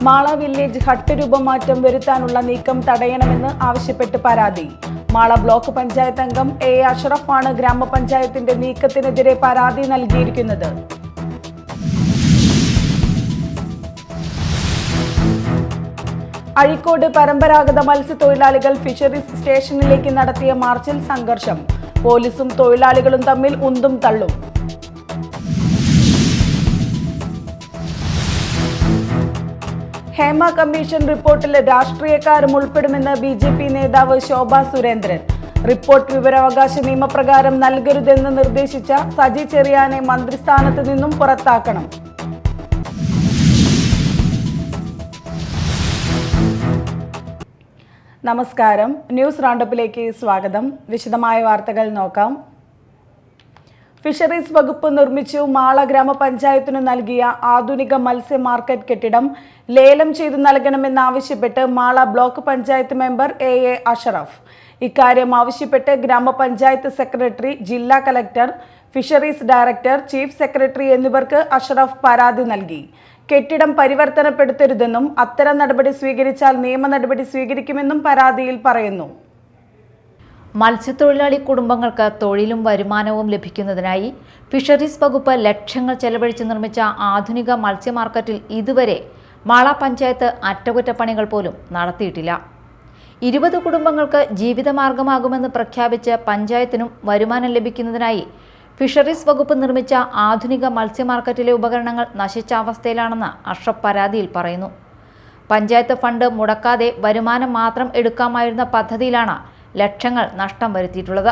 Mala village hut രൂപമാറ്റം വരുത്താനുള്ള നീക്കം തടയണമെന്ന് ആവശ്യപ്പെട്ട് പരാതി. മാള ബ്ലോക്ക് പഞ്ചായത്ത് അംഗം എ അഷ്റഫാണ് ഗ്രാമപഞ്ചായത്തിന്റെ നീക്കത്തിനെതിരെ പരാതി നൽകിയിരിക്കുന്നത്. അഴീക്കോട് പരമ്പരാഗത മത്സ്യത്തൊഴിലാളികൾ ഫിഷറീസ് സ്റ്റേഷനിലേക്ക് നടത്തിയ മാർച്ചിൽ സംഘർഷം. പോലീസും തൊഴിലാളികളും തമ്മിൽ ഉന്തും തള്ളും. ഹേമ കമ്മീഷൻ റിപ്പോർട്ടിൽ രാഷ്ട്രീയക്കാരും ഉൾപ്പെടുമെന്ന് BJP നേതാവ് ശോഭ സുരേന്ദ്രൻ. റിപ്പോർട്ട് വിവരാവകാശ നിയമപ്രകാരം നൽകരുതെന്ന് നിർദ്ദേശിച്ച സജി ചെറിയാനെ മന്ത്രിസ്ഥാനത്ത് നിന്നും പുറത്താക്കണം. നമസ്കാരം, ന്യൂസ് റൗണ്ടപ്പിലേക്ക് സ്വാഗതം. വിശദമായ വാർത്തകൾ നോക്കാം. ഫിഷറീസ് വകുപ്പ് നിർമ്മിച്ചു മാള ഗ്രാമപഞ്ചായത്തിനു നൽകിയ ആധുനിക മത്സ്യ മാർക്കറ്റ് കെട്ടിടം ലേലം ചെയ്തു നൽകണമെന്നാവശ്യപ്പെട്ട് Mala block panchayat member A Ashraf. ഇക്കാര്യം ആവശ്യപ്പെട്ട് ഗ്രാമപഞ്ചായത്ത് സെക്രട്ടറി, ജില്ലാ collector, fisheries director, chief secretary എന്നിവർക്ക് അഷ്റഫ് പരാതി നൽകി. കെട്ടിടം പരിവർത്തനപ്പെടുത്തരുതെന്നും അത്തരം നടപടി സ്വീകരിച്ചാൽ നിയമ നടപടി സ്വീകരിക്കുമെന്നും പരാതിയിൽ പറയുന്നു. മത്സ്യത്തൊഴിലാളി കുടുംബങ്ങൾക്ക് തൊഴിലും വരുമാനവും ലഭിക്കുന്നതിനായി ഫിഷറീസ് വകുപ്പ് ലക്ഷങ്ങൾ ചെലവഴിച്ച് നിർമ്മിച്ച ആധുനിക മത്സ്യ മാർക്കറ്റിൽ ഇതുവരെ മാള പഞ്ചായത്ത് അറ്റകുറ്റപ്പണികൾ പോലും നടത്തിയിട്ടില്ല. 20 കുടുംബങ്ങൾക്ക് ജീവിതമാർഗമാകുമെന്ന് പ്രഖ്യാപിച്ച് പഞ്ചായത്തിനും വരുമാനം ലഭിക്കുന്നതിനായി ഫിഷറീസ് വകുപ്പ് നിർമ്മിച്ച ആധുനിക മത്സ്യ മാർക്കറ്റിലെ ഉപകരണങ്ങൾ നശിച്ച അവസ്ഥയിലാണെന്ന് അഷ്റഫ് പരാതിയിൽ പറയുന്നു. പഞ്ചായത്ത് ഫണ്ട് മുടക്കാതെ വരുമാനം മാത്രം എടുക്കാമായിരുന്ന പദ്ധതിയിലാണ് ലക്ഷങ്ങൾ നഷ്ടം വരുത്തിയിട്ടുള്ളത്.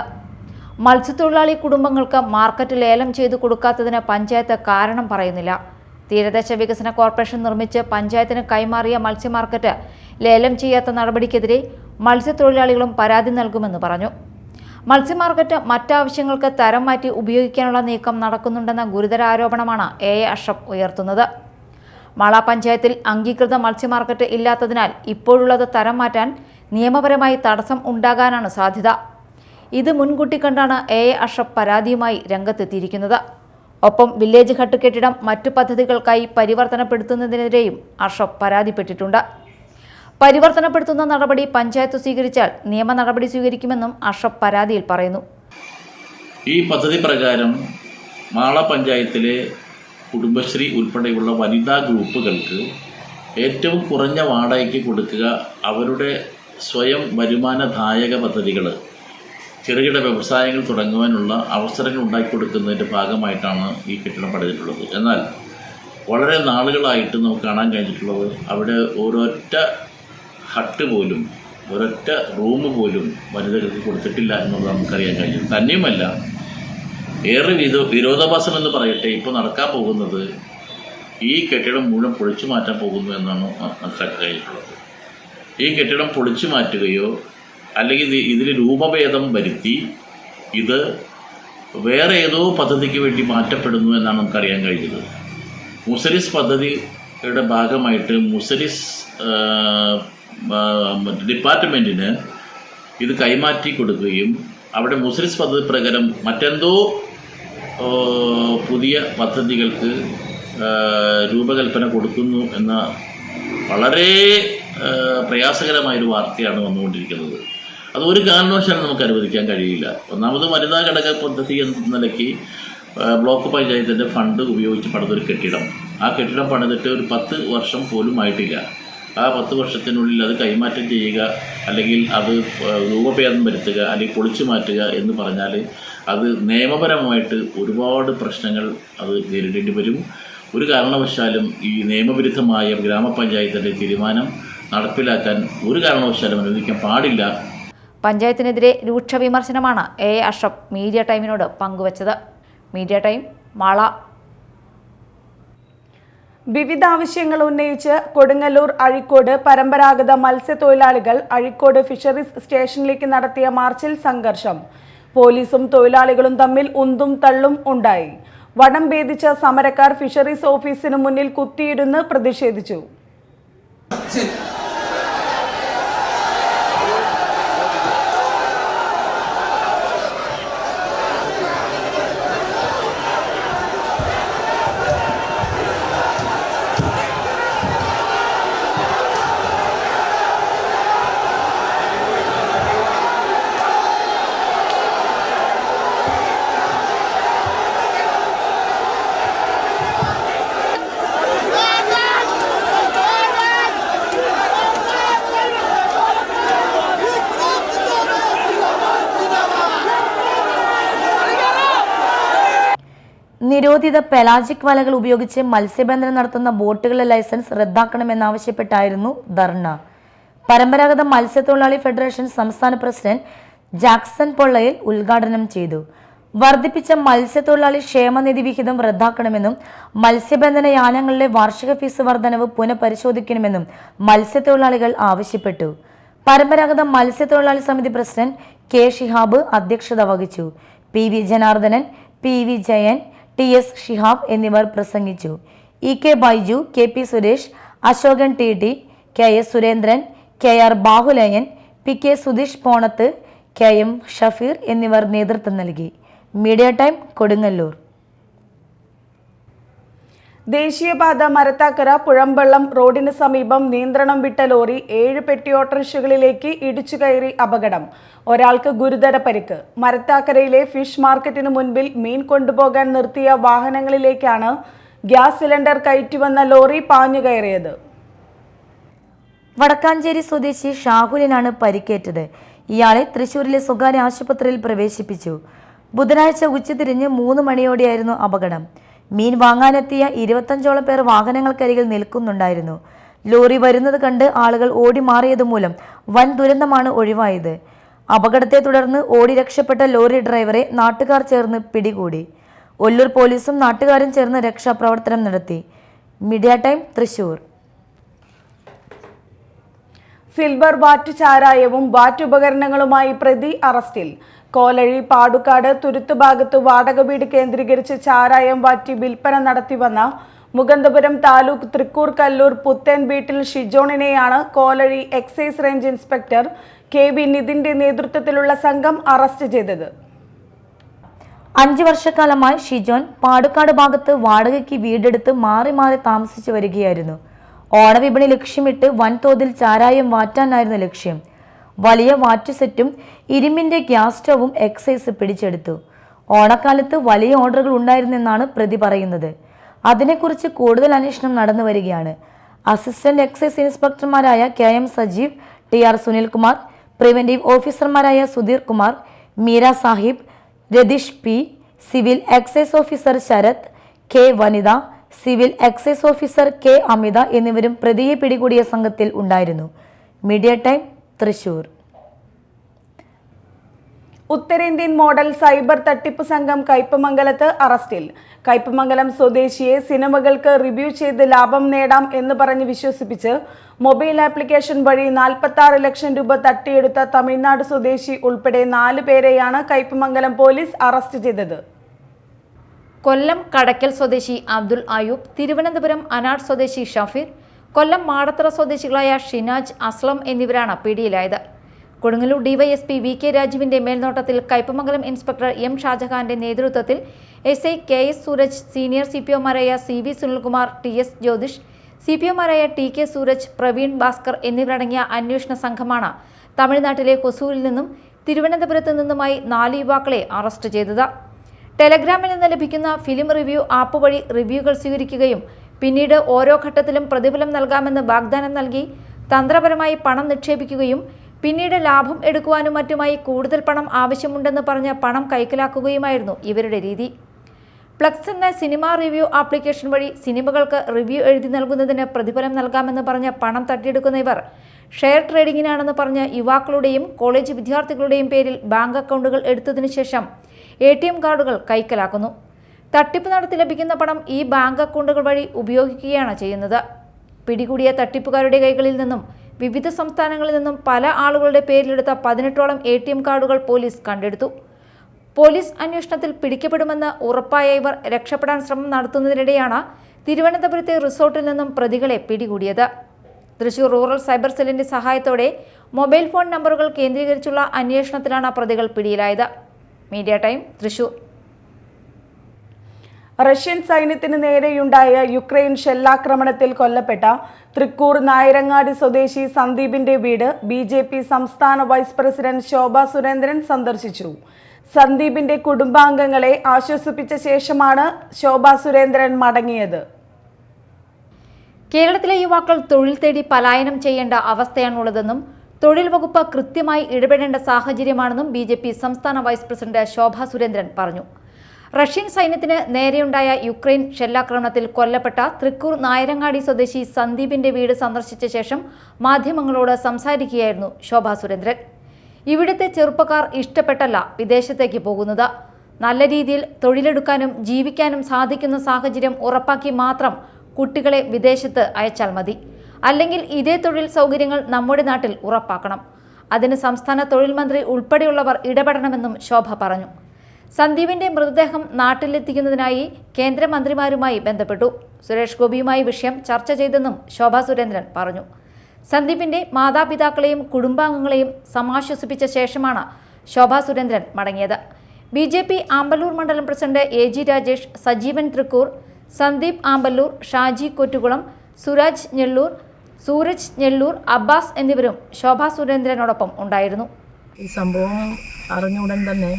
മത്സ്യത്തൊഴിലാളി കുടുംബങ്ങൾക്ക് മാർക്കറ്റ് ലേലം ചെയ്തു കൊടുക്കാത്തതിന് പഞ്ചായത്ത് കാരണം പറയുന്നില്ല. തീരദേശ വികസന കോർപ്പറേഷൻ നിർമ്മിച്ച് പഞ്ചായത്തിന് കൈമാറിയ മത്സ്യ മാർക്കറ്റ് ലേലം ചെയ്യാത്ത നടപടിക്കെതിരെ മത്സ്യത്തൊഴിലാളികളും പരാതി നൽകുമെന്ന് പറഞ്ഞു. മത്സ്യ മാർക്കറ്റ് മറ്റാവശ്യങ്ങൾക്ക് തരം മാറ്റി ഉപയോഗിക്കാനുള്ള നീക്കം നടക്കുന്നുണ്ടെന്ന ഗുരുതര ആരോപണമാണ് എ അഷ്റഫ് ഉയർത്തുന്നത്. മാള പഞ്ചായത്തിൽ അംഗീകൃത മത്സ്യ മാർക്കറ്റ് ഇല്ലാത്തതിനാൽ ഇപ്പോഴുള്ളത് തരം മാറ്റാൻ നിയമപരമായി തടസ്സം ഉണ്ടാകാനാണ് സാധ്യത. ഇത് മുൻകൂട്ടി കണ്ടാണ് എ അഷ്റഫ് പരാതിയുമായി രംഗത്തെത്തിയിരിക്കുന്നത്. ഒപ്പം വില്ലേജ് ഹട്ട് കെട്ടിടം മറ്റു പദ്ധതികൾക്കായി പരിവർത്തനപ്പെടുത്തുന്നതിനെതിരെയും അഷ്റഫ് പരാതിപ്പെട്ടിട്ടുണ്ട്. പരിവർത്തനപ്പെടുത്തുന്ന നടപടി പഞ്ചായത്ത് സ്വീകരിച്ചാൽ നിയമ നടപടി സ്വീകരിക്കുമെന്നും അഷ്റഫ് പരാതിയിൽ പറയുന്നു. ഈ പദ്ധതി പ്രകാരം മാള പഞ്ചായത്തിലെ കുടുംബശ്രീ ഉൾപ്പെടെയുള്ള വനിതാ ഗ്രൂപ്പുകൾക്ക് ഏറ്റവും കുറഞ്ഞ വാടകയ്ക്ക് കൊടുക്കുക, അവരുടെ സ്വയം വരുമാനദായക പദ്ധതികൾ, ചെറുകിട വ്യവസായങ്ങൾ തുടങ്ങുവാനുള്ള അവസരങ്ങൾ ഉണ്ടാക്കിക്കൊടുക്കുന്നതിൻ്റെ ഭാഗമായിട്ടാണ് ഈ കെട്ടിടം പണിതിട്ടുള്ളത്. എന്നാൽ വളരെ നാളുകളായിട്ട് നമുക്ക് കാണാൻ കഴിഞ്ഞിട്ടുള്ളത് അവിടെ ഒരൊറ്റ ഹട്ട് പോലും, ഒരൊറ്റ റൂം പോലും വനിതകൾക്ക് കൊടുത്തിട്ടില്ല എന്നുള്ളത് നമുക്കറിയാൻ കഴിഞ്ഞു. തന്നെയുമല്ല, ഏറെ വിരോധാഭാസം എന്ന് പറയട്ടെ, ഇപ്പോൾ നടക്കാൻ പോകുന്നത് ഈ കെട്ടിടം മുഴുവൻ പൊളിച്ചു മാറ്റാൻ പോകുന്നു എന്നാണ് മനസ്സിലാക്കാൻ കഴിഞ്ഞിട്ടുള്ളത്. ഈ കെട്ടിടം പൊളിച്ചു മാറ്റുകയോ അല്ലെങ്കിൽ ഇതിൽ രൂപഭേദം വരുത്തി ഇത് വേറെ ഏതോ പദ്ധതിക്ക് വേണ്ടി മാറ്റപ്പെടുന്നു എന്നാണ് നമുക്കറിയാൻ കഴിഞ്ഞത്. മുസരിസ് പദ്ധതിയുടെ ഭാഗമായിട്ട് മുസരിസ് ഡിപ്പാർട്ട്മെൻറ്റിന് ഇത് കൈമാറ്റി കൊടുക്കുകയും അവിടെ മുസരിസ് പദ്ധതി പ്രകാരം മറ്റെന്തോ പുതിയ പദ്ധതികൾക്ക് രൂപകൽപ്പന കൊടുക്കുന്നു എന്ന വളരെ പ്രയാസകരമായൊരു വാർത്തയാണ് വന്നുകൊണ്ടിരിക്കുന്നത്. അത് ഒരു കാരണവശാലും നമുക്ക് അനുവദിക്കാൻ കഴിയില്ല. ഒന്നാമത് വനിതാ ഘടക പദ്ധതി എന്ന നിലയ്ക്ക് ബ്ലോക്ക് പഞ്ചായത്തിൻ്റെ ഫണ്ട് ഉപയോഗിച്ച് പണിതൊരു കെട്ടിടം, ആ കെട്ടിടം പണിതിട്ട് ഒരു 10 വർഷം പോലും ആയിട്ടില്ല. ആ 10 വർഷത്തിനുള്ളിൽ അത് കൈമാറ്റം ചെയ്യുക, അല്ലെങ്കിൽ അത് രൂപഭേദം വരുത്തുക, അല്ലെങ്കിൽ പൊളിച്ചു മാറ്റുക എന്ന് പറഞ്ഞാൽ അത് നിയമപരമായിട്ട് ഒരുപാട് പ്രശ്നങ്ങൾ അത് നേരിടേണ്ടി വരും. ഒരു കാരണവശാലും ഈ നിയമവിരുദ്ധമായ ഗ്രാമപഞ്ചായത്തിൻ്റെ തീരുമാനം നടപ്പിലാക്കാൻ ഒരു കാരണവശാലും അനുവദിക്കാൻ പാടില്ല. പഞ്ചായത്തിനെതിരെ രൂക്ഷ വിമർശനമാണ് എ അഷ്റഫ് മീഡിയ ടൈമിനോട് പങ്കുവച്ചത്. Media time, Mala. വിവിധ ആവശ്യങ്ങൾ ഉന്നയിച്ച് കൊടുങ്ങല്ലൂർ അഴീക്കോട് പരമ്പരാഗത മത്സ്യത്തൊഴിലാളികൾ അഴീക്കോട് ഫിഷറീസ് സ്റ്റേഷനിലേക്ക് നടത്തിയ മാർച്ചിൽ സംഘർഷം. പോലീസും തൊഴിലാളികളും തമ്മിൽ ഉന്തും തള്ളും ഉണ്ടായി. വടം ഭേദിച്ച സമരക്കാർ ഫിഷറീസ് ഓഫീസിന് മുന്നിൽ കുത്തിയിരുന്ന് പ്രതിഷേധിച്ചു. നിരോധിത പെലാജിക് വലകൾ ഉപയോഗിച്ച് മത്സ്യബന്ധനം നടത്തുന്ന ബോട്ടുകളുടെ ലൈസൻസ് റദ്ദാക്കണമെന്നാവശ്യപ്പെട്ടായിരുന്നു ധർണ. പരമ്പരാഗത മത്സ്യത്തൊഴിലാളി ഫെഡറേഷൻ സംസ്ഥാന പ്രസിഡന്റ് ജാക്സൺ പൊള്ളയിൽ ഉദ്ഘാടനം ചെയ്തു. വർദ്ധിപ്പിച്ച മത്സ്യത്തൊഴിലാളി ക്ഷേമനിധി വിഹിതം റദ്ദാക്കണമെന്നും മത്സ്യബന്ധന യാനങ്ങളിലെ വാർഷിക ഫീസ് വർധനവ് പുനഃപരിശോധിക്കണമെന്നും മത്സ്യത്തൊഴിലാളികൾ ആവശ്യപ്പെട്ടു. പരമ്പരാഗത മത്സ്യത്തൊഴിലാളി സമിതി പ്രസിഡന്റ് കെ ഷിഹാബ് അധ്യക്ഷത വഹിച്ചു. P V Janardhanan, P V Jayan, T S Shihab എന്നിവർ പ്രസംഗിച്ചു. E K Baiju, K P Suresh, Ashokan T T, K S Surendran, K R Bahuleyan, P K Sudheesh Ponath, K M Shafeer എന്നിവർ നേതൃത്വം നൽകി. Media time, Kodungallur. ദേശീയപാത മരത്താക്കര പുഴമ്പള്ളം റോഡിന് സമീപം നിയന്ത്രണം വിട്ട ലോറി 7 പെട്ടി ഓട്ടോറിക്ഷകളിലേക്ക് ഇടിച്ചു കയറി അപകടം. ഒരാൾക്ക് ഗുരുതര പരിക്ക്. മരത്താക്കരയിലെ ഫിഷ് മാർക്കറ്റിന് മുൻപിൽ മീൻ കൊണ്ടുപോകാൻ നിർത്തിയ വാഹനങ്ങളിലേക്കാണ് ഗ്യാസ് സിലിണ്ടർ കയറ്റിവന്ന ലോറി പാഞ്ഞു കയറിയത്. വടക്കാഞ്ചേരി സ്വദേശി ഷാഹുലിനാണ് പരിക്കേറ്റത്. ഇയാളെ തൃശൂരിലെ സ്വകാര്യ ആശുപത്രിയിൽ പ്രവേശിപ്പിച്ചു. ബുധനാഴ്ച ഉച്ചതിരിഞ്ഞ് 3 മണിയോടെയായിരുന്നു അപകടം. മീൻ വാങ്ങാനെത്തിയ 25ഓളം പേർ വാഹനങ്ങൾക്കരികിൽ നിൽക്കുന്നുണ്ടായിരുന്നു. ലോറി വരുന്നത് കണ്ട് ആളുകൾ ഓടി മാറിയത് മൂലം വൻ ദുരന്തമാണ് ഒഴിവായത്. അപകടത്തെ തുടർന്ന് ഓടി രക്ഷപ്പെട്ട ലോറി ഡ്രൈവറെ നാട്ടുകാർ ചേർന്ന് പിടികൂടി. ഒല്ലൂർ പോലീസും നാട്ടുകാരും ചേർന്ന് രക്ഷാപ്രവർത്തനം നടത്തി. Media time, Thrissur. സിൽവർ വാറ്റ് ചാരായവും വാറ്റ് ഉപകരണങ്ങളുമായി പ്രതി അറസ്റ്റിൽ. കോലഴി, പാടുക്കാട്, തുരുത്തുഭാഗത്ത് വാടക വീട് കേന്ദ്രീകരിച്ച് ചാരായം വാറ്റി വിൽപ്പന നടത്തിവന്ന മുകുന്ദപുരം താലൂക്ക് തൃക്കൂർ കല്ലൂർ പുത്തേൻ വീട്ടിൽ ഷിജോണിനെയാണ് Kolazhy excise range inspector K V നിതിന്റെ നേതൃത്വത്തിലുള്ള സംഘം അറസ്റ്റ് ചെയ്തത്. 5 വർഷക്കാലമായി ഷിജോൻ പാടുക്കാട് ഭാഗത്ത് വാടകയ്ക്ക് വീടെടുത്ത് മാറി മാറി താമസിച്ചു വരികയായിരുന്നു. ഓണവിപണി ലക്ഷ്യമിട്ട് വൻതോതിൽ ചാരായം വാറ്റാനായിരുന്നു ലക്ഷ്യം. വലിയ വാറ്റ് സെറ്റും ഇരുമ്പിന്റെ ഗ്യാസ് സ്റ്റവും എക്സൈസ് പിടിച്ചെടുത്തു. ഓണക്കാലത്ത് വലിയ ഓർഡറുകൾ ഉണ്ടായിരുന്നെന്നാണ് പ്രതി പറയുന്നത്. അതിനെക്കുറിച്ച് കൂടുതൽ അന്വേഷണം നടന്നു വരികയാണ്. അസിസ്റ്റന്റ് എക്സൈസ് ഇൻസ്പെക്ടർമാരായ K M Sajeev, T R Sunilkumar, preventive ഓഫീസർമാരായ Sudheer Kumar, Meera Sahib, Ratheesh P, civil excise officer Sarath, K Vanitha, civil excise officer K Amitha എന്നിവരും പ്രതിയെ പിടികൂടിയ സംഘത്തിൽ ഉണ്ടായിരുന്നു. Media time, Thrissur. ഉത്തരേന്ത്യൻ മോഡൽ സൈബർ തട്ടിപ്പ് സംഘം കയ്പമംഗലത്ത് അറസ്റ്റിൽ. കയ്പമംഗലം സ്വദേശിയെ സിനിമകൾക്ക് റിവ്യൂ ചെയ്ത് ലാഭം നേടാം എന്ന് പറഞ്ഞ് വിശ്വസിപ്പിച്ച് മൊബൈൽ ആപ്ലിക്കേഷൻ വഴി 46 ലക്ഷം രൂപ തട്ടിയെടുത്ത തമിഴ്നാട് സ്വദേശി ഉൾപ്പെടെ 4 പേരെയാണ് കയ്പമംഗലം പോലീസ് അറസ്റ്റ് ചെയ്തത്. കൊല്ലം കടയ്ക്കൽ സ്വദേശി അബ്ദുൽ അയൂബ്, തിരുവനന്തപുരം അനാട് സ്വദേശി ഷഫീർ, കൊല്ലം മാടത്തറ സ്വദേശികളായ ഷിനാജ്, അസ്ലം എന്നിവരാണ് പിടിയിലായത്. കൊടുങ്ങല്ലൂർ ഡിവൈഎസ്പി വി കെ രാജുവിന്റെ മേൽനോട്ടത്തിൽ കയ്പമംഗലം ഇൻസ്പെക്ടർ എം ഷാജഹാന്റെ നേതൃത്വത്തിൽ SI K S Sooraj, senior സിപിഒമാരായ C V Sunilkumar, T S Jyothish, സിപിഒമാരായ ടി കെ സൂരജ്, പ്രവീൺ ഭാസ്കർ എന്നിവരടങ്ങിയ അന്വേഷണ സംഘമാണ് തമിഴ്നാട്ടിലെ ഹൊസൂരിൽ നിന്നും തിരുവനന്തപുരത്ത് നിന്നുമായി 4 യുവാക്കളെ അറസ്റ്റ് ചെയ്തത്. ടെലഗ്രാമിൽ നിന്ന് ലഭിക്കുന്ന ഫിലിം റിവ്യൂ ആപ്പ് വഴി റിവ്യൂകൾ സ്വീകരിക്കുകയും പിന്നീട് ഓരോ ഘട്ടത്തിലും പ്രതിഫലം നൽകാമെന്ന് വാഗ്ദാനം നൽകി തന്ത്രപരമായി പണം നിക്ഷേപിക്കുകയും പിന്നീട് ലാഭം എടുക്കുവാനും മറ്റുമായി കൂടുതൽ പണം ആവശ്യമുണ്ടെന്ന് പറഞ്ഞ് പണം കൈക്കലാക്കുകയുമായിരുന്നു ഇവരുടെ രീതി. പ്ലക്സ് എന്ന സിനിമ റിവ്യൂ ആപ്ലിക്കേഷൻ വഴി സിനിമകൾക്ക് റിവ്യൂ എഴുതി നൽകുന്നതിന് പ്രതിഫലം നൽകാമെന്ന് പറഞ്ഞ് പണം തട്ടിയെടുക്കുന്ന ഇവർ ഷെയർ ട്രേഡിങ്ങിനാണെന്ന് പറഞ്ഞ് യുവാക്കളുടെയും കോളേജ് വിദ്യാർത്ഥികളുടെയും പേരിൽ ബാങ്ക് അക്കൗണ്ടുകൾ എടുത്തതിനു ശേഷം ATM കാർഡുകൾ കൈക്കലാക്കുന്നു. തട്ടിപ്പ് നടത്തി ലഭിക്കുന്ന പണം ഈ ബാങ്ക് അക്കൗണ്ടുകൾ വഴി ഉപയോഗിക്കുകയാണ് ചെയ്യുന്നത്. പിടികൂടിയ തട്ടിപ്പുകാരുടെ കൈകളിൽ നിന്നും വിവിധ സംസ്ഥാനങ്ങളിൽ നിന്നും പല ആളുകളുടെ പേരിലെടുത്ത 18ഓളം ATM കാർഡുകൾ പോലീസ് കണ്ടെടുത്തു. പോലീസ് അന്വേഷണത്തിൽ പിടിക്കപ്പെടുമെന്ന് ഉറപ്പായ ഇവർ രക്ഷപ്പെടാൻ ശ്രമം നടത്തുന്നതിനിടെയാണ് തിരുവനന്തപുരത്തെ റിസോർട്ടിൽ നിന്നും പ്രതികളെ പിടികൂടിയത്. തൃശൂർ റൂറൽ സൈബർ സെല്ലിന്റെ സഹായത്തോടെ മൊബൈൽ ഫോൺ നമ്പറുകൾ കേന്ദ്രീകരിച്ചുള്ള അന്വേഷണത്തിലാണ് പ്രതികൾ പിടിയിലായത്. Media time, Thrissur. റഷ്യൻ സൈന്യത്തിന് നേരെയുണ്ടായ യുക്രൈൻ ഷെല്ലാക്രമണത്തിൽ കൊല്ലപ്പെട്ട തൃക്കൂർ നായരങ്ങാടി സ്വദേശി സന്ദീപിന്റെ വീട് BJP സംസ്ഥാന വൈസ് പ്രസിഡന്റ് ശോഭ സുരേന്ദ്രൻ സന്ദർശിച്ചു. സന്ദീപിന്റെ കുടുംബാംഗങ്ങളെ ആശ്വസിപ്പിച്ച ശേഷമാണ് ശോഭ സുരേന്ദ്രൻ മടങ്ങിയത്. കേരളത്തിലെ യുവാക്കൾ തൊഴിൽ തേടി പലായനം ചെയ്യേണ്ട അവസ്ഥയാണുള്ളതെന്നും തൊഴിൽ വകുപ്പ് കൃത്യമായി ഇടപെടേണ്ട സാഹചര്യമാണെന്നും BJP സംസ്ഥാന വൈസ് പ്രസിഡന്റ് ശോഭ സുരേന്ദ്രൻ പറഞ്ഞു. റഷ്യൻ സൈന്യത്തിന് നേരെയുണ്ടായ യുക്രൈൻ ഷെല്ലാക്രമണത്തിൽ കൊല്ലപ്പെട്ട തൃക്കൂർ നായരങ്ങാടി സ്വദേശി സന്ദീപിന്റെ വീട് സന്ദർശിച്ച ശേഷം മാധ്യമങ്ങളോട് സംസാരിക്കുകയായിരുന്നു ശോഭാ സുരേന്ദ്രൻ. ഇവിടുത്തെ ചെറുപ്പക്കാർ ഇഷ്ടപ്പെട്ടല്ല വിദേശത്തേക്ക് പോകുന്നത്. നല്ല രീതിയിൽ തൊഴിലെടുക്കാനും ജീവിക്കാനും സാധിക്കുന്ന സാഹചര്യം ഉറപ്പാക്കി മാത്രം കുട്ടികളെ വിദേശത്ത് അയച്ചാൽ മതി. അല്ലെങ്കിൽ ഇതേ തൊഴിൽ സൗകര്യങ്ങൾ നമ്മുടെ നാട്ടിൽ ഉറപ്പാക്കണം. അതിന് സംസ്ഥാന തൊഴിൽ മന്ത്രി ഉൾപ്പെടെയുള്ളവർ ഇടപെടണമെന്നും ശോഭ പറഞ്ഞു. സന്ദീപിന്റെ മൃതദേഹം നാട്ടിലെത്തിക്കുന്നതിനായി കേന്ദ്രമന്ത്രിമാരുമായി ബന്ധപ്പെട്ടു. സുരേഷ് ഗോപിയുമായി വിഷയം ചർച്ച ചെയ്തെന്നും ശോഭാ സുരേന്ദ്രൻ പറഞ്ഞു. സന്ദീപിന്റെ മാതാപിതാക്കളെയും കുടുംബാംഗങ്ങളെയും സമാശ്വസിപ്പിച്ച ശേഷമാണ് ശോഭാ സുരേന്ദ്രൻ മടങ്ങിയത്. BJP ആമ്പല്ലൂർ മണ്ഡലം പ്രസിഡന്റ് AG രാജേഷ്, സജീവൻ തൃക്കൂർ, സന്ദീപ് ആമ്പല്ലൂർ, ഷാജി കൊറ്റുകുളം, സുരാജ് ഞെള്ളൂർ, സൂരജ് ഞെള്ളൂർ, അബ്ബാസ് എന്നിവരും ശോഭാ സുരേന്ദ്രനോടൊപ്പം ഉണ്ടായിരുന്നു. ഈ സംഭവം അറിഞ്ഞ ഉടൻ തന്നെ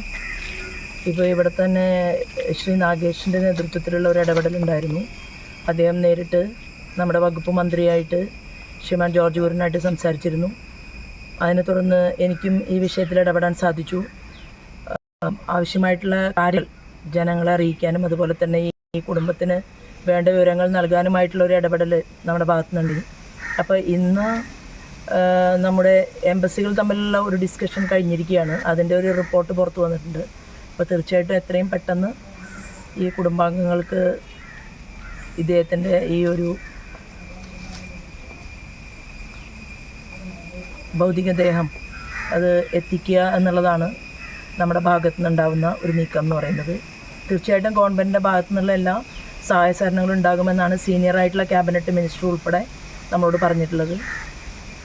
ഇപ്പോൾ ഇവിടെ തന്നെ ശ്രീ നാഗേഷിൻ്റെ നേതൃത്വത്തിലുള്ള ഒരു ഇടപെടലുണ്ടായിരുന്നു. അദ്ദേഹം നേരിട്ട് നമ്മുടെ വകുപ്പ് മന്ത്രിയായിട്ട് ശ്രീമാൻ ജോർജ് കുര്യനായിട്ട് സംസാരിച്ചിരുന്നു. അതിനെ തുടർന്ന് എനിക്കും ഈ വിഷയത്തിൽ ഇടപെടാൻ സാധിച്ചു. ആവശ്യമായിട്ടുള്ള കാര്യങ്ങൾ ജനങ്ങളെ അറിയിക്കാനും അതുപോലെ തന്നെ ഈ കുടുംബത്തിന് വേണ്ട വിവരങ്ങൾ നൽകാനുമായിട്ടുള്ള ഒരു ഇടപെടൽ നമ്മുടെ ഭാഗത്തുനിന്നുണ്ട്. അപ്പോൾ ഇന്ന് നമ്മുടെ എംബസികൾ തമ്മിലുള്ള ഒരു ഡിസ്കഷൻ കഴിഞ്ഞിരിക്കുകയാണ്. അതിൻ്റെ ഒരു റിപ്പോർട്ട് പുറത്തു വന്നിട്ടുണ്ട്. അപ്പോൾ തീർച്ചയായിട്ടും എത്രയും പെട്ടെന്ന് ഈ കുടുംബാംഗങ്ങൾക്ക് ഇദ്ദേഹത്തിൻ്റെ ഈ ഒരു ഭൗതികദേഹം അത് എത്തിക്കുക എന്നുള്ളതാണ് നമ്മുടെ ഭാഗത്തു നിന്നുണ്ടാകുന്ന ഒരു നീക്കം എന്ന് പറയുന്നത്. തീർച്ചയായിട്ടും ഗവൺമെൻറ്റിൻ്റെ ഭാഗത്തു നിന്നുള്ള എല്ലാ സഹായ സഹകരണങ്ങളും ഉണ്ടാകുമെന്നാണ് സീനിയറായിട്ടുള്ള ക്യാബിനറ്റ് മിനിസ്റ്റർ ഉൾപ്പെടെ നമ്മളോട് പറഞ്ഞിട്ടുള്ളത്.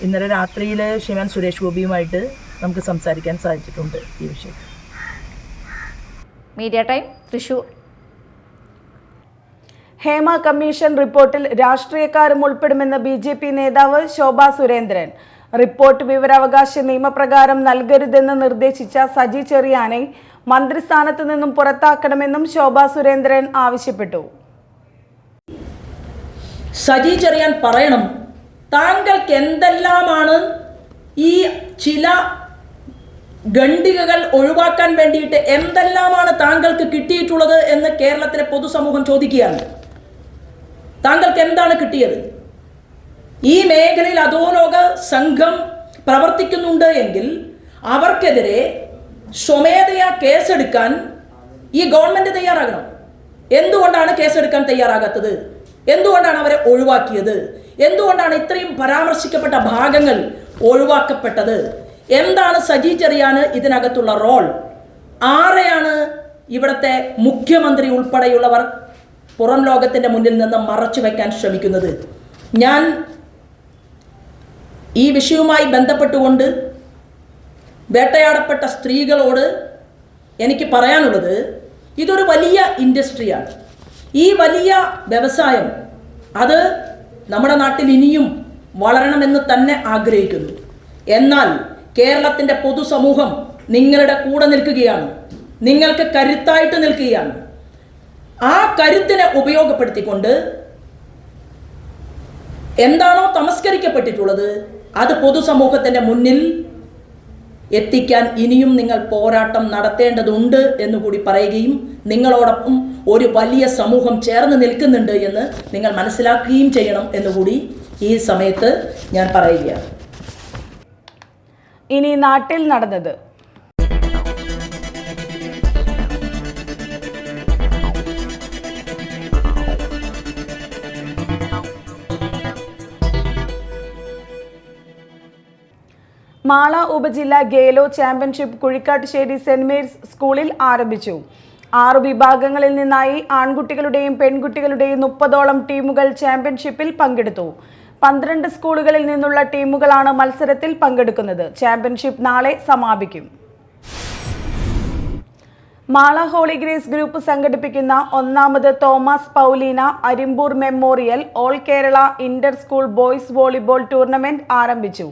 ഇന്നലെ രാത്രിയിൽ ശ്രീമാൻ സുരേഷ് ഗോപിയുമായിട്ട് നമുക്ക് സംസാരിക്കാൻ സാധിച്ചിട്ടുണ്ട് ഈ വിഷയത്തിൽ. Media time, Thrissur. Hema commission റിപ്പോർട്ടിൽ രാഷ്ട്രീയക്കാരും ഉൾപ്പെടുമെന്ന് BJP നേതാവ് ശോഭാ സുരേന്ദ്രൻ. റിപ്പോർട്ട് വിവരാവകാശ നിയമപ്രകാരം നൽകരുതെന്ന് നിർദ്ദേശിച്ച സജി ചെറിയാനെ മന്ത്രിസ്ഥാനത്ത് നിന്നും പുറത്താക്കണമെന്നും ശോഭാ സുരേന്ദ്രൻ ആവശ്യപ്പെട്ടു. സജി ചെറിയാൻ പറയണം, താങ്കൾക്ക് എന്തെല്ലാമാണ് ഈ ചില ഖണ്ഡികകൾ ഒഴിവാക്കാൻ വേണ്ടിയിട്ട് എന്തെല്ലാമാണ് താങ്കൾക്ക് കിട്ടിയിട്ടുള്ളത് എന്ന് കേരളത്തിലെ പൊതുസമൂഹം ചോദിക്കുകയാണ്. താങ്കൾക്ക് എന്താണ് കിട്ടിയത്? ഈ മേഖലയിൽ അധോലോക സംഘം പ്രവർത്തിക്കുന്നുണ്ട് എങ്കിൽ അവർക്കെതിരെ സ്വമേധയാ കേസെടുക്കാൻ ഈ ഗവൺമെന്റ് തയ്യാറാകണം. എന്തുകൊണ്ടാണ് കേസെടുക്കാൻ തയ്യാറാകാത്തത്? എന്തുകൊണ്ടാണ് അവരെ ഒഴിവാക്കിയത്? എന്തുകൊണ്ടാണ് ഇത്രയും പരാമർശിക്കപ്പെട്ട ഭാഗങ്ങൾ ഒഴിവാക്കപ്പെട്ടത്? എന്താണ് സജി ചെറിയാന് ഇതിനകത്തുള്ള റോൾ? ആരെയാണ് ഇവിടുത്തെ മുഖ്യമന്ത്രി ഉൾപ്പെടെയുള്ളവർ പുറം ലോകത്തിൻ്റെ മുന്നിൽ നിന്ന് മറച്ചു വയ്ക്കാൻ ശ്രമിക്കുന്നത്? ഞാൻ ഈ വിഷയവുമായി ബന്ധപ്പെട്ടുകൊണ്ട് വേട്ടയാടപ്പെട്ട സ്ത്രീകളോട് എനിക്ക് പറയാനുള്ളത്, ഇതൊരു വലിയ ഇൻഡസ്ട്രിയാണ്. ഈ വലിയ വ്യവസായം അത് നമ്മുടെ നാട്ടിൽ ഇനിയും വളരണമെന്ന് തന്നെ ആഗ്രഹിക്കുന്നു. എന്നാൽ കേരളത്തിൻ്റെ പൊതുസമൂഹം നിങ്ങളുടെ കൂടെ നിൽക്കുകയാണ്, നിങ്ങൾക്ക് കരുത്തായിട്ട് നിൽക്കുകയാണ്. ആ കരുത്തിനെ ഉപയോഗപ്പെടുത്തിക്കൊണ്ട് എന്താണോ തമസ്കരിക്കപ്പെട്ടിട്ടുള്ളത് അത് പൊതുസമൂഹത്തിൻ്റെ മുന്നിൽ എത്തിക്കാൻ ഇനിയും നിങ്ങൾ പോരാട്ടം നടത്തേണ്ടതുണ്ട് എന്നുകൂടി പറയുകയും നിങ്ങളോടൊപ്പം ഒരു വലിയ സമൂഹം ചേർന്ന് നിൽക്കുന്നുണ്ട് എന്ന് നിങ്ങൾ മനസ്സിലാക്കുകയും ചെയ്യണം എന്നുകൂടി ഈ സമയത്ത് ഞാൻ പറയുകയാണ്. ഇനി നാട്ടിൽ നടന്നത്. മാള ഉപജില്ല Khelo championship Kuzhikkattussery saint Mary's സ്കൂളിൽ ആരംഭിച്ചു. 6 വിഭാഗങ്ങളിൽ നിന്നായി ആൺകുട്ടികളുടെയും പെൺകുട്ടികളുടെയും 30ഓളം ടീമുകൾ ചാമ്പ്യൻഷിപ്പിൽ പങ്കെടുത്തു. 12 സ്കൂളുകളിൽ നിന്നുള്ള ടീമുകളാണ് മത്സരത്തിൽ പങ്കെടുക്കുന്നത്. ചാമ്പ്യൻഷിപ്പ് നാളെ സമാപിക്കും. മാള ഹോളി ഗ്രേസ് ഗ്രൂപ്പ് സംഘടിപ്പിക്കുന്ന 1ാമത് Thomas Paulina Arimbur memorial all Kerala inter school boys volleyball tournament ആരംഭിച്ചു.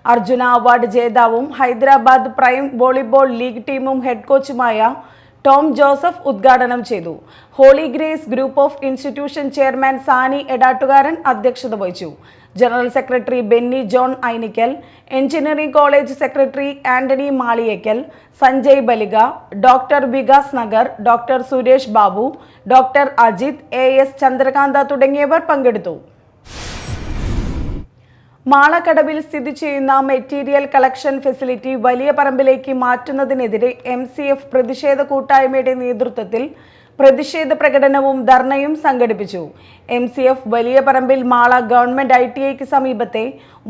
അർജുന അവാർഡ് ജേതാവും ഹൈദരാബാദ് പ്രൈം വോളിബോൾ ലീഗ് ടീമും ഹെഡ് കോച്ചുമായ ടോം ജോസഫ് ഉദ്ഘാടനം ചെയ്തു. Holy Grace group of institution chairman Sany Edattukaran അധ്യക്ഷത വഹിച്ചു. General secretary Benny John Ainikkal, engineering college secretary Antony Maliyekkal, Sanjay Balika, doctor Vikas Nagar, doctor Suresh Babu, doctor Ajith, AS Chandrakantha തുടങ്ങിയവർ പങ്കെടുത്തു. മാളക്കടവിൽ സ്ഥിതി ചെയ്യുന്ന മെറ്റീരിയൽ കളക്ഷൻ ഫെസിലിറ്റി വലിയ പറമ്പിലേക്ക് മാറ്റുന്നതിനെതിരെ MCF പ്രതിഷേധ കൂട്ടായ്മയുടെ നേതൃത്വത്തിൽ പ്രതിഷേധ പ്രകടനവും ധർണയും സംഘടിപ്പിച്ചു. MCF വലിയ പറമ്പിൽ മാള ഗവൺമെന്റ് ITIക്ക് സമീപത്തെ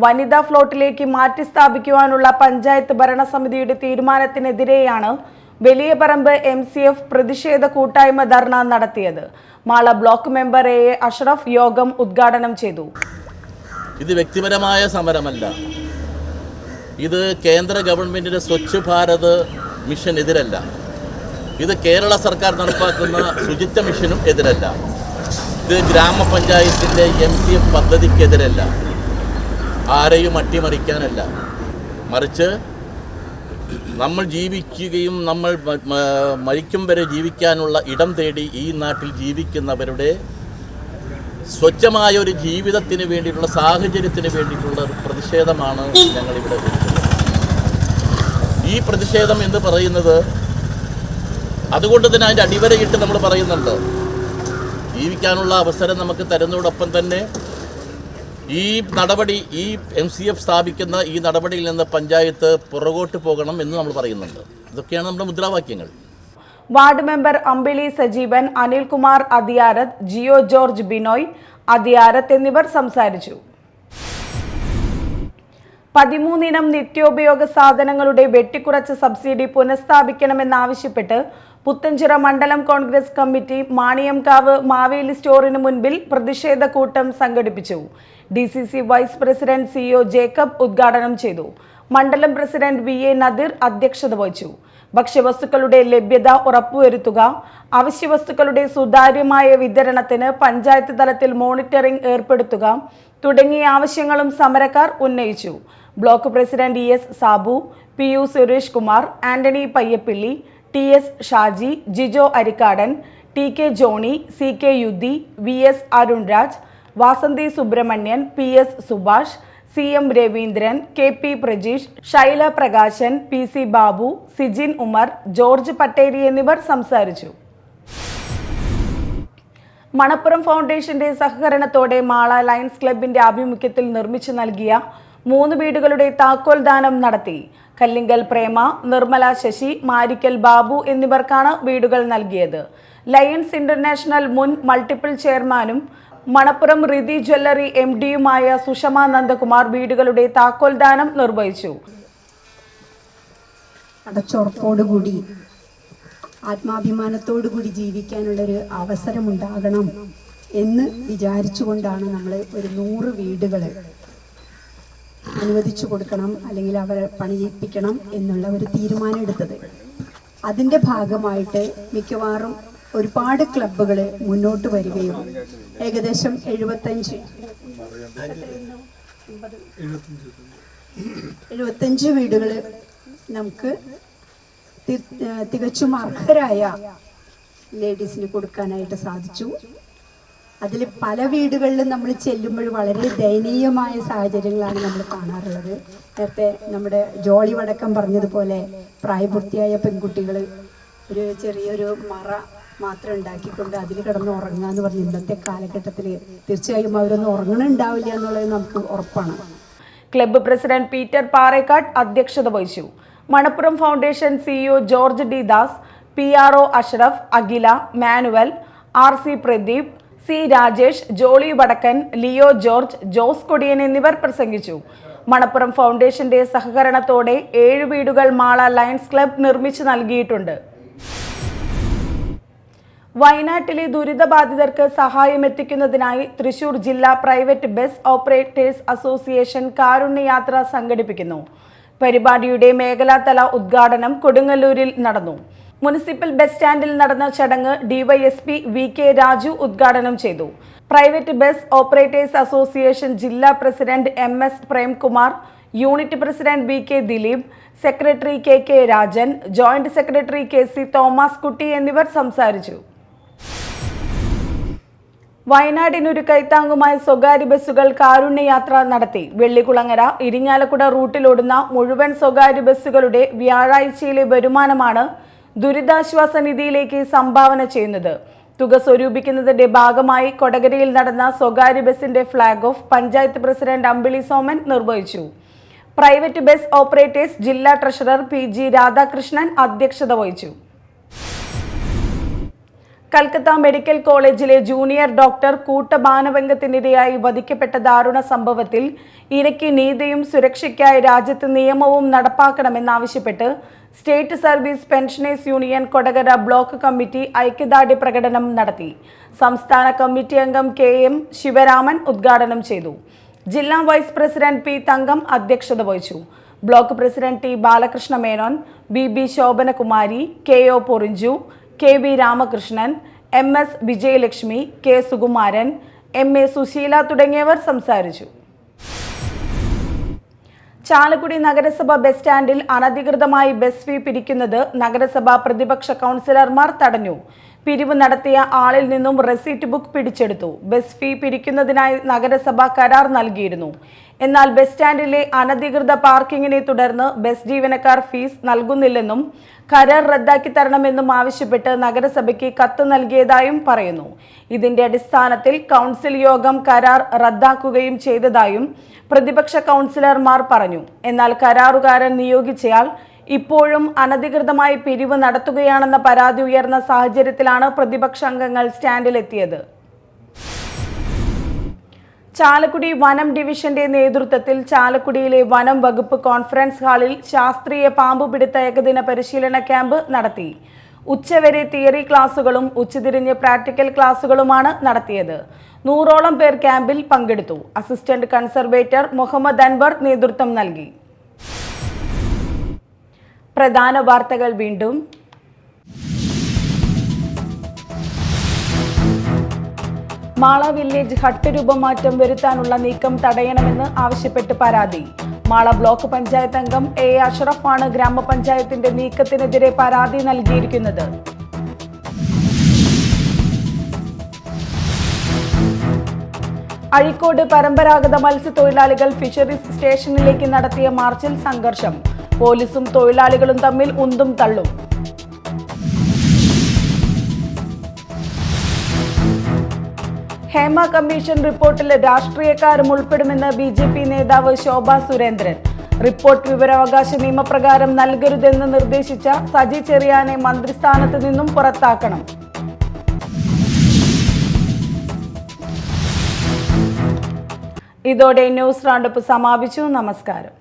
വനിതാ ഫ്ലോട്ടിലേക്ക് മാറ്റി സ്ഥാപിക്കുവാനുള്ള പഞ്ചായത്ത് ഭരണസമിതിയുടെ തീരുമാനത്തിനെതിരെയാണ് വലിയ പറമ്പ് MCF പ്രതിഷേധ കൂട്ടായ്മ ധർണ നടത്തിയത്. Mala block member AA Ashraf യോഗം ഉദ്ഘാടനം ചെയ്തു. ഇത് വ്യക്തിപരമായ സമരമല്ല, ഇത് കേന്ദ്ര ഗവൺമെൻറ്റിൻ്റെ സ്വച്ഛ് ഭാരത് മിഷനെതിരല്ല, ഇത് കേരള സർക്കാർ നടപ്പാക്കുന്ന ശുചിത്വ മിഷനും എതിരല്ല, ഇത് ഗ്രാമപഞ്ചായത്തിൻ്റെ MCF പദ്ധതിക്കെതിരല്ല, ആരെയും അട്ടിമറിക്കാനല്ല, മറിച്ച് നമ്മൾ ജീവിക്കുകയും നമ്മൾ മരിക്കും വരെ ജീവിക്കാനുള്ള ഇടം തേടി ഈ നാട്ടിൽ ജീവിക്കുന്നവരുടെ സ്വച്ഛമായ ഒരു ജീവിതത്തിന് വേണ്ടിയിട്ടുള്ള സാഹചര്യത്തിന് വേണ്ടിയിട്ടുള്ള ഒരു പ്രതിഷേധമാണ് ഞങ്ങളിവിടെ എടുക്കുന്നത്. ഈ പ്രതിഷേധം എന്ന് പറയുന്നത് അതുകൊണ്ട് തന്നെ അതിൻ്റെ അടിവരയിട്ട് നമ്മൾ പറയുന്നുണ്ട്, ജീവിക്കാനുള്ള അവസരം നമുക്ക് തരുന്നതോടൊപ്പം തന്നെ ഈ നടപടി, ഈ MCF സ്ഥാപിക്കുന്ന ഈ നടപടിയിൽ നിന്ന് പഞ്ചായത്ത് പുറകോട്ട് പോകണം എന്ന് നമ്മൾ പറയുന്നുണ്ട്. ഇതൊക്കെയാണ് നമ്മുടെ മുദ്രാവാക്യങ്ങൾ. വാർഡ് മെമ്പർ അമ്പിളി സജീവൻ, അനിൽകുമാർ അതിയാരത്ത്, ജിയോ ജോർജ് ബിനോയ് അതിയാരത്ത് എന്നിവർ സംസാരിച്ചു. 13 ഇനം നിത്യോപയോഗ സാധനങ്ങളുടെ വെട്ടിക്കുറച്ച സബ്സിഡി പുനഃസ്ഥാപിക്കണമെന്നാവശ്യപ്പെട്ട് പുത്തഞ്ചിറ മണ്ഡലം കോൺഗ്രസ് കമ്മിറ്റി മാണിയംകാവ് മാവേലി സ്റ്റോറിന് മുൻപിൽ പ്രതിഷേധ കൂട്ടം സംഘടിപ്പിച്ചു. DCC vice president CO Jacob ഉദ്ഘാടനം ചെയ്തു. മണ്ഡലം പ്രസിഡന്റ് VA നദീർ അധ്യക്ഷത വഹിച്ചു. ഭക്ഷ്യവസ്തുക്കളുടെ ലഭ്യത ഉറപ്പുവരുത്തുക, അവശ്യവസ്തുക്കളുടെ സുതാര്യമായ വിതരണത്തിന് പഞ്ചായത്ത് തലത്തിൽ മോണിറ്ററിംഗ് ഏർപ്പെടുത്തുക തുടങ്ങിയ ആവശ്യങ്ങളും സമരക്കാർ ഉന്നയിച്ചു. Block president ES Sabu, PU Suresh Kumar, Antony Payyappilly, TS Shaji, Jijo Arikkadan, TK Johny, CK Yudhi, VS Arunraj, Vasanthi Subramanian, PS Subhash, CM Raveendran, KP Prajeesh, Shaila Prakashan, PC Babu, Sijin Umar, George Patteri എന്നിവർ സംസാരിച്ചു. മണപ്പുറം ഫൗണ്ടേഷന്റെ സഹകരണത്തോടെ മാള ലയൺസ് ക്ലബിന്റെ ആഭിമുഖ്യത്തിൽ നിർമ്മിച്ചു നൽകിയ 3 വീടുകളുടെ താക്കോൽ ദാനം നടത്തി. കല്ലിങ്കൽ പ്രേമ, നിർമ്മല ശശി, മാരിക്കൽ ബാബു എന്നിവർക്കാണ് വീടുകൾ നൽകിയത്. ലയൺസ് ഇന്റർനാഷണൽ മുൻ മൾട്ടിപ്പിൾ ചെയർമാനും മണപ്പുറം റിതി ജ്വല്ലറി MDയുമായ സുഷമ നന്ദകുമാർ വീടുകളുടെ താക്കോൽ ദാനം നിർവഹിച്ചു. അടച്ചുറപ്പോടുകൂടി ആത്മാഭിമാനത്തോടുകൂടി ജീവിക്കാനുള്ളൊരു അവസരമുണ്ടാകണം എന്ന് വിചാരിച്ചുകൊണ്ടാണ് നമ്മൾ ഒരു 100 വീടുകൾ അനുവദിച്ചു കൊടുക്കണം, അല്ലെങ്കിൽ അവരെ പണിയിപ്പിക്കണം എന്നുള്ള ഒരു തീരുമാനം എടുത്തത്. അതിൻ്റെ ഭാഗമായിട്ട് മിക്കവാറും ഒരുപാട് ക്ലബ്ബുകൾ മുന്നോട്ട് വരികയും ഏകദേശം 75 വീടുകൾ നമുക്ക് തികച്ചും അർഹരായ ലേഡീസിന് കൊടുക്കാനായിട്ട് സാധിച്ചു. അതിൽ പല വീടുകളിലും നമ്മൾ ചെല്ലുമ്പോൾ വളരെ ദയനീയമായ സാഹചര്യങ്ങളാണ് നമ്മൾ കാണാറുള്ളത്. നേരത്തെ നമ്മുടെ ജോളി വടക്കം പറഞ്ഞതുപോലെ പ്രായപൂർത്തിയായ പെൺകുട്ടികൾ ഒരു ചെറിയൊരു മറ മാത്രം ഉണ്ടാക്കിക്കൊണ്ട് അതിൽ കിടന്ന് ഉറങ്ങുക എന്ന് പറഞ്ഞ് ഇന്നത്തെ കാലഘട്ടത്തിൽ തീർച്ചയായും അവരൊന്നും ഉറങ്ങണുണ്ടാവില്ല എന്നുള്ളത് നമുക്ക് ഉറപ്പാണ്. ക്ലബ്ബ് പ്രസിഡന്റ് പീറ്റർ പാറേക്കാട് അധ്യക്ഷത വഹിച്ചു. Manappuram foundation CEO George D Das, PRO Ashraf, Akhila, Manuel, RC Pradeep, C Rajesh, Jolly Vadakkan, Leo George, Jose Kodiyan എന്നിവർ പ്രസംഗിച്ചു. മണപ്പുറം ഫൗണ്ടേഷന്റെ സഹകരണത്തോടെ 7 വീടുകൾ മാള ലയൺസ് ക്ലബ്ബ് നിർമ്മിച്ചു നൽകിയിട്ടുണ്ട്. വയനാട്ടിലെ ദുരിതബാധിതർക്ക് സഹായം എത്തിക്കുന്നതിനായി തൃശൂർ ജില്ലാ പ്രൈവറ്റ് ബസ് ഓപ്പറേറ്റേഴ്സ് അസോസിയേഷൻ കാരുണ്യയാത്ര സംഘടിപ്പിക്കുന്നു. പരിപാടിയുടെ മേഖലാതല ഉദ്ഘാടനം കൊടുങ്ങല്ലൂരിൽ നടന്നു. മുനിസിപ്പൽ ബസ് സ്റ്റാൻഡിൽ നടന്ന ചടങ്ങ് ഡിവൈഎസ്പി വി.കെ. രാജു ഉദ്ഘാടനം ചെയ്തു. പ്രൈവറ്റ് ബസ് ഓപ്പറേറ്റേഴ്സ് അസോസിയേഷൻ ജില്ലാ president M S. Premkumar, unit president V K. Dileep, secretary K K. Rajan, joint secretary K C. Thomas Kutty എന്നിവർ സംസാരിച്ചു. വയനാടിനൊരു കൈത്താങ്ങുമായി സ്വകാര്യ ബസ്സുകൾ കാരുണ്യയാത്ര നടത്തി. വെള്ളിക്കുളങ്ങര ഇരിങ്ങാലക്കുട റൂട്ടിലോടുന്ന മുഴുവൻ സ്വകാര്യ ബസ്സുകളുടെ വ്യാഴാഴ്ചയിലെ വരുമാനമാണ് ദുരിതാശ്വാസ നിധിയിലേക്ക് സംഭാവന ചെയ്യുന്നത്. തുക സ്വരൂപിക്കുന്നതിന്റെ ഭാഗമായി കൊടകരയിൽ നടന്ന സ്വകാര്യ ബസിന്റെ flag off panchayat president Ambili Soman നിർവഹിച്ചു. പ്രൈവറ്റ് ബസ് ഓപ്പറേറ്റേഴ്സ് ജില്ലാ ട്രഷറർ പി.ജി. രാധാകൃഷ്ണൻ അധ്യക്ഷത വഹിച്ചു. കൽക്കത്ത മെഡിക്കൽ കോളേജിലെ ജൂനിയർ ഡോക്ടർ കൂട്ടമാനഭംഗത്തിനിരയായി വധിക്കപ്പെട്ട ദാരുണ സംഭവത്തിൽ ഇരയ്ക്ക് നീതിയും സുരക്ഷയ്ക്കായി രാജ്യത്ത് നിയമവും നടപ്പാക്കണമെന്നാവശ്യപ്പെട്ട് state service pensioners union Kodakara block committee ഐക്യദാർഢ്യ പ്രകടനം നടത്തി. സംസ്ഥാന കമ്മിറ്റി അംഗം കെ.എം. ശിവരാമൻ ഉദ്ഘാടനം ചെയ്തു. ജില്ലാ വൈസ് പ്രസിഡന്റ് പി. തങ്കം അധ്യക്ഷത വഹിച്ചു. Block president T. Balakrishna Menon, B. Shobhanakumari, K O. Porinju, K V. Ramakrishnan, M S. Vijayalakshmi, K. Sukumaran, M A. Susheela തുടങ്ങിയവർ സംസാരിച്ചു. ചാലക്കുടി നഗരസഭ ബസ് സ്റ്റാൻഡിൽ അനധികൃതമായി ബസ് ഫീ പിരിക്കുന്നത് നഗരസഭാ പ്രതിപക്ഷ കൗൺസിലർമാർ തടഞ്ഞു. പിരിവ് നടത്തിയ ആളിൽ നിന്നും റെസീറ്റ് ബുക്ക് പിടിച്ചെടുത്തു. ബസ് ഫീ പിരിക്കുന്നതിനായി നഗരസഭ കരാർ നൽകിയിരുന്നു. എന്നാൽ ബസ് സ്റ്റാൻഡിലെ അനധികൃത പാർക്കിങ്ങിനെ തുടർന്ന് ബസ് ജീവനക്കാർ ഫീസ് നൽകുന്നില്ലെന്നും കരാർ റദ്ദാക്കി തരണമെന്നും ആവശ്യപ്പെട്ട് നഗരസഭയ്ക്ക് കത്ത് നൽകിയതായും പറയുന്നു. ഇതിന്റെ അടിസ്ഥാനത്തിൽ കൗൺസിൽ യോഗം കരാർ റദ്ദാക്കുകയും ചെയ്തതായും പ്രതിപക്ഷ കൗൺസിലർമാർ പറഞ്ഞു. എന്നാൽ കരാറുകാരൻ നിയോഗിച്ചയാൾ ഇപ്പോഴും അനധികൃതമായി പിരിവ് നടത്തുകയാണെന്ന പരാതി ഉയർന്ന സാഹചര്യത്തിലാണ് പ്രതിപക്ഷ അംഗങ്ങൾ സ്റ്റാൻഡിലെത്തിയത്. ചാലക്കുടി വനം ഡിവിഷന്റെ നേതൃത്വത്തിൽ ചാലക്കുടിയിലെ വനം വകുപ്പ് കോൺഫറൻസ് ഹാളിൽ ശാസ്ത്രീയ പാമ്പുപിടുത്ത ഏകദിന പരിശീലന ക്യാമ്പ് നടത്തി. ഉച്ചവരെ തിയറി ക്ലാസുകളും ഉച്ചതിരിഞ്ഞ് പ്രാക്ടിക്കൽ ക്ലാസുകളുമാണ് നടത്തിയത്. 100ഓളം പേർ ക്യാമ്പിൽ പങ്കെടുത്തു. അസിസ്റ്റന്റ് കൺസർവേറ്റർ മുഹമ്മദ് അൻവർ നേതൃത്വം നൽകി. പ്രധാന വാർത്തകൾ വീണ്ടും. മാള വില്ലേജ് ഹട്ട് രൂപമാറ്റം വരുത്താനുള്ള നീക്കം തടയണമെന്ന് ആവശ്യപ്പെട്ട് പരാതി. മാള ബ്ലോക്ക് പഞ്ചായത്ത് അംഗം എ. അഷറഫാണ് ഗ്രാമപഞ്ചായത്തിന്റെ നീക്കത്തിനെതിരെ പരാതി നൽകിയിരിക്കുന്നത്. അഴീക്കോട് പരമ്പരാഗത മത്സ്യത്തൊഴിലാളികൾ ഫിഷറീസ് സ്റ്റേഷനിലേക്ക് നടത്തിയ മാർച്ചിൽ സംഘർഷം. പോലീസും തൊഴിലാളികളും തമ്മിൽ ഉന്തും തള്ളും. ഹേമ കമ്മീഷൻ റിപ്പോർട്ടിൽ രാഷ്ട്രീയക്കാരും ഉൾപ്പെടുമെന്ന് ബി.ജെ.പി. നേതാവ് ശോഭാ സുരേന്ദ്രൻ. റിപ്പോർട്ട് വിവരാവകാശ നിയമപ്രകാരം നൽകരുതെന്ന് നിർദ്ദേശിച്ച സജി ചെറിയാനെ മന്ത്രിസ്ഥാനത്ത് നിന്നും പുറത്താക്കണം. ഇതോടെ ന്യൂസ് റൗണ്ടപ്പ് സമാപിച്ചു. നമസ്കാരം.